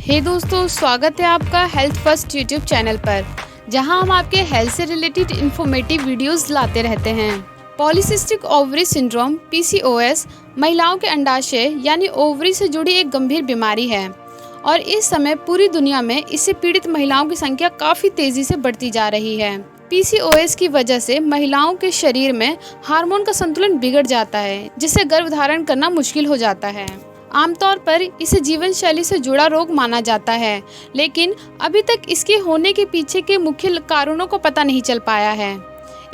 हे दोस्तों, स्वागत है आपका हेल्थ फर्स्ट यूट्यूब चैनल पर, जहां हम आपके हेल्थ से रिलेटेड इंफॉर्मेटिव वीडियोस लाते रहते हैं। पॉलीसिस्टिक ओवरी सिंड्रोम (PCOS) महिलाओं के अंडाशय यानी ओवरी से जुड़ी एक गंभीर बीमारी है और इस समय पूरी दुनिया में इससे पीड़ित महिलाओं की संख्या काफ़ी तेज़ी से बढ़ती जा रही है। PCOS की वजह से महिलाओं के शरीर में हार्मोन का संतुलन बिगड़ जाता है, जिससे गर्भधारण करना मुश्किल हो जाता है। आमतौर पर इसे जीवन शैली से जुड़ा रोग माना जाता है, लेकिन अभी तक इसके होने के पीछे के मुख्य कारणों को पता नहीं चल पाया है।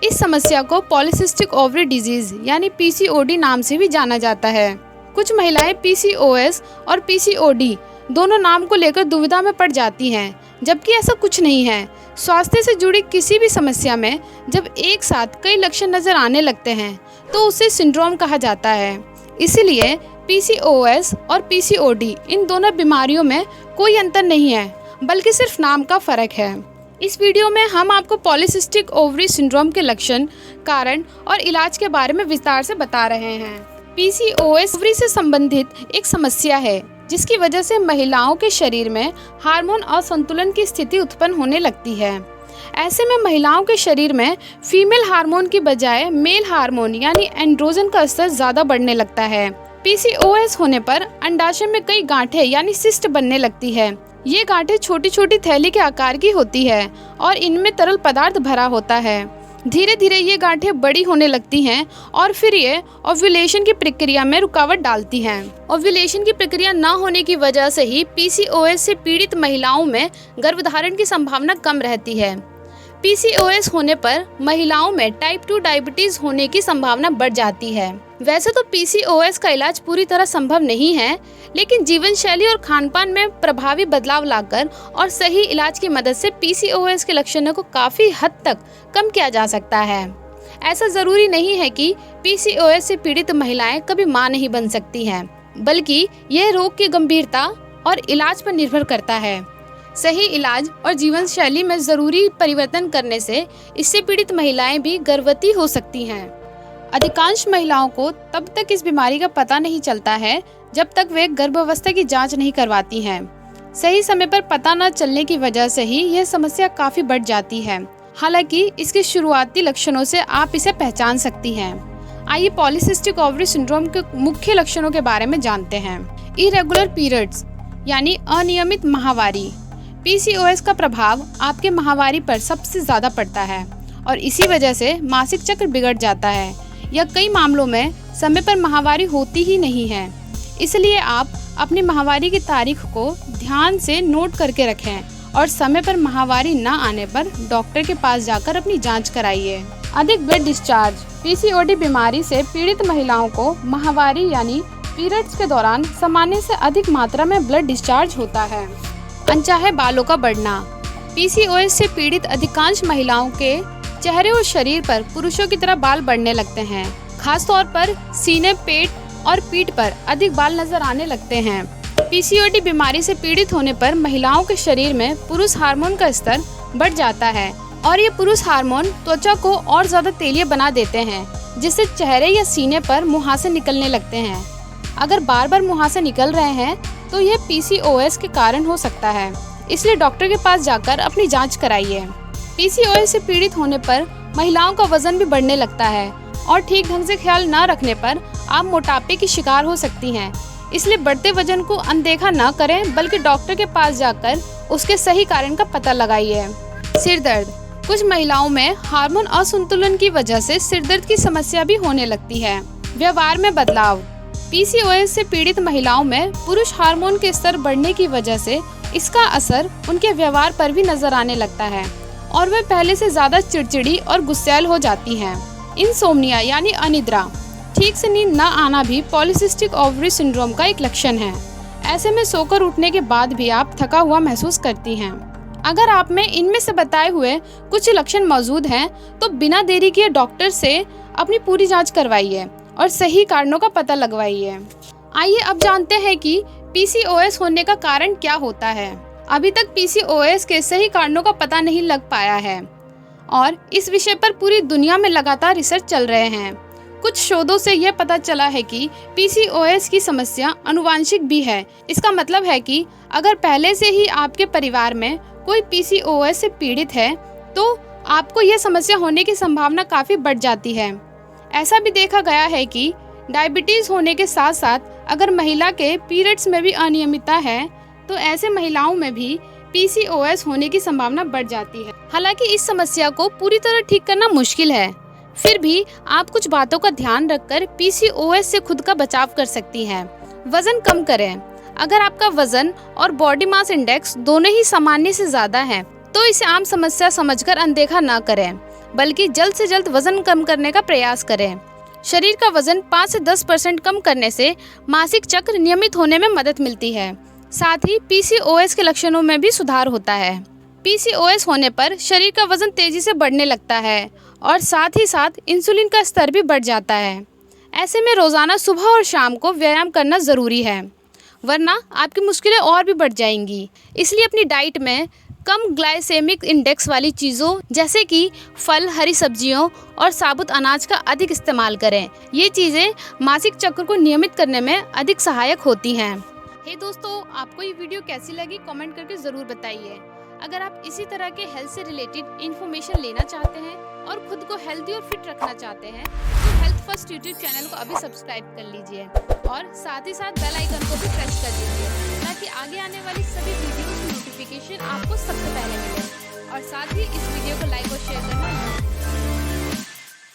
इस समस्या को पॉलीसिस्टिक ओवरी डिजीज यानी PCOD नाम से भी जाना जाता है। कुछ महिलाएं PCOS और PCOD दोनों नाम को लेकर दुविधा में पड़ जाती हैं, जबकि ऐसा कुछ नहीं है। स्वास्थ्य से जुड़ी किसी भी समस्या में जब एक साथ कई लक्षण नजर आने लगते हैं तो उसे सिंड्रोम कहा जाता है। इसीलिए PCOS और PCOD इन दोनों बीमारियों में कोई अंतर नहीं है, बल्कि सिर्फ नाम का फर्क है। इस वीडियो में हम आपको पॉलीसिस्टिक ओवरी सिंड्रोम के लक्षण, कारण और इलाज के बारे में विस्तार से बता रहे हैं। PCOS ओवरी से संबंधित एक समस्या है, जिसकी वजह से महिलाओं के शरीर में हार्मोन असंतुलन की स्थिति उत्पन्न होने लगती है। ऐसे में महिलाओं के शरीर में फीमेल हार्मोन की बजाय मेल हार्मोन यानी एंड्रोजन का स्तर ज्यादा बढ़ने लगता है। PCOS होने पर अंडाशय में कई गांठें यानी सिस्ट बनने लगती है। ये गांठें छोटी छोटी थैली के आकार की होती है और इनमें तरल पदार्थ भरा होता है। धीरे धीरे ये गांठें बड़ी होने लगती हैं और फिर ये ओव्यूलेशन की प्रक्रिया में रुकावट डालती हैं। ओव्यूलेशन की प्रक्रिया न होने की वजह से ही PCOS से पीड़ित महिलाओं में गर्भधारण की संभावना कम रहती है। PCOS होने पर महिलाओं में टाइप 2 डायबिटीज होने की संभावना बढ़ जाती है। वैसे तो PCOS का इलाज पूरी तरह संभव नहीं है, लेकिन जीवन शैली और खानपान में प्रभावी बदलाव लाकर और सही इलाज की मदद से PCOS के लक्षणों को काफी हद तक कम किया जा सकता है। ऐसा जरूरी नहीं है कि PCOS से पीड़ित महिलाएं कभी मां नहीं बन सकती हैं, बल्कि यह रोग की गंभीरता और इलाज पर निर्भर करता है। सही इलाज और जीवन शैली में जरूरी परिवर्तन करने से इससे पीड़ित महिलाएं भी गर्भवती हो सकती हैं। अधिकांश महिलाओं को तब तक इस बीमारी का पता नहीं चलता है जब तक वे गर्भावस्था की जांच नहीं करवाती हैं। सही समय पर पता न चलने की वजह से ही यह समस्या काफी बढ़ जाती है। हालांकि इसके शुरुआती लक्षणों से आप इसे पहचान सकती हैं। आइए पॉलीसिस्टिक ओवरी सिंड्रोम के मुख्य लक्षणों के बारे में जानते हैं। इरेगुलर पीरियड्स यानी अनियमित माहवारी। PCOS का प्रभाव आपके माहवारी पर सबसे ज्यादा पड़ता है और इसी वजह से मासिक चक्र बिगड़ जाता है या कई मामलों में समय पर माहवारी होती ही नहीं है। इसलिए आप अपनी माहवारी की तारीख को ध्यान से नोट करके रखें और समय पर माहवारी न आने पर डॉक्टर के पास जाकर अपनी जांच कराइए। अधिक ब्लड डिस्चार्ज। PCOD बीमारी से पीड़ित महिलाओं को माहवारी यानी पीरियड्स के दौरान सामान्य से अधिक मात्रा में ब्लड डिस्चार्ज होता है। अनचाहे बालों का बढ़ना। PCOS से पीड़ित अधिकांश महिलाओं के चेहरे और शरीर पर पुरुषों की तरह बाल बढ़ने लगते हैं। खास तौर पर सीने, पेट और पीठ पर अधिक बाल नजर आने लगते हैं। PCOD बीमारी से पीड़ित होने पर महिलाओं के शरीर में पुरुष हार्मोन का स्तर बढ़ जाता है और ये पुरुष हार्मोन त्वचा को और ज्यादा तेलीय बना देते हैं, जिससे चेहरे या सीने पर मुहासे निकलने लगते हैं। अगर बार बार मुहासे निकल रहे हैं तो यह PCOS के कारण हो सकता है, इसलिए डॉक्टर के पास जाकर अपनी जांच कराइए। PCOS से पीड़ित होने पर महिलाओं का वजन भी बढ़ने लगता है और ठीक ढंग से ख्याल न रखने पर आप मोटापे की शिकार हो सकती हैं। इसलिए बढ़ते वजन को अनदेखा न करें, बल्कि डॉक्टर के पास जाकर उसके सही कारण का पता लगाइए। सिर दर्द। कुछ महिलाओं में हार्मोन असंतुलन की वजह से सिर दर्द की समस्या भी होने लगती है। व्यवहार में बदलाव। PCOS से पीड़ित महिलाओं में पुरुष हार्मोन के स्तर बढ़ने की वजह से इसका असर उनके व्यवहार पर भी नजर आने लगता है और वे पहले से ज्यादा चिड़चिड़ी और गुस्सैल हो जाती हैं। इंसोम्निया यानी अनिद्रा। ठीक से नींद न आना भी पॉलीसिस्टिक ओवरी सिंड्रोम का एक लक्षण है। ऐसे में सोकर उठने के बाद भी आप थका हुआ महसूस करती हैं। अगर आप में इनमें से बताए हुए कुछ लक्षण मौजूद हैं तो बिना देरी किए डॉक्टर से अपनी पूरी जांच करवाइए और सही कारणों का पता लगवाइए। आइए अब जानते हैं कि PCOS होने का कारण क्या होता है। अभी तक PCOS के सही कारणों का पता नहीं लग पाया है और इस विषय पर पूरी दुनिया में लगातार रिसर्च चल रहे हैं। कुछ शोधों से यह पता चला है कि पीसीओएस की समस्या आनुवांशिक भी है। इसका मतलब है कि अगर पहले से ही आपके परिवार में कोई पीसीओएस से पीड़ित है तो आपको यह समस्या होने की संभावना काफ़ी बढ़ जाती है। ऐसा भी देखा गया है कि डायबिटीज़ होने के साथ साथ अगर महिला के पीरियड्स में भी अनियमितता है तो ऐसे महिलाओं में भी पीसीओएस होने की संभावना बढ़ जाती है। हालांकि इस समस्या को पूरी तरह ठीक करना मुश्किल है, फिर भी आप कुछ बातों का ध्यान रखकर पीसीओएस से खुद का बचाव कर सकती हैं। वजन कम करें। अगर आपका वजन और बॉडी मास इंडेक्स दोनों ही सामान्य से ज़्यादा हैं, तो इसे आम समस्या समझकर अनदेखा न करें, बल्कि जल्द से जल्द वजन कम करने का प्रयास करें। शरीर का वजन 5 से 10% कम करने से मासिक चक्र नियमित होने में मदद मिलती है। साथ ही पीसीओएस के लक्षणों में भी सुधार होता है। पीसीओएस होने पर शरीर का वजन तेजी से बढ़ने लगता है और साथ ही साथ इंसुलिन का स्तर भी बढ़ जाता है। ऐसे में रोज़ाना सुबह और शाम को व्यायाम करना ज़रूरी है, वरना आपकी मुश्किलें और भी बढ़ जाएंगी। इसलिए अपनी डाइट में कम ग्लाइसेमिक इंडेक्स वाली चीज़ों जैसे कि फल, हरी सब्जियों और साबुत अनाज का अधिक इस्तेमाल करें। ये चीज़ें मासिक चक्र को नियमित करने में अधिक सहायक होती हैं। हे दोस्तों, आपको ये वीडियो कैसी लगी कमेंट करके ज़रूर बताइए। अगर आप इसी तरह के हेल्थ से रिलेटेड इन्फॉर्मेशन लेना चाहते हैं और खुद को हेल्दी और फिट रखना चाहते हैं तो हेल्थ फर्स्ट यूट्यूब चैनल को अभी सब्सक्राइब कर लीजिए और साथ ही साथ बेल आइकन को भी प्रेस कर दीजिए ताकि आगे आने वाली सभी वीडियो की नोटिफिकेशन आपको सबसे पहले मिले। और साथ ही इस वीडियो को लाइक और शेयर करना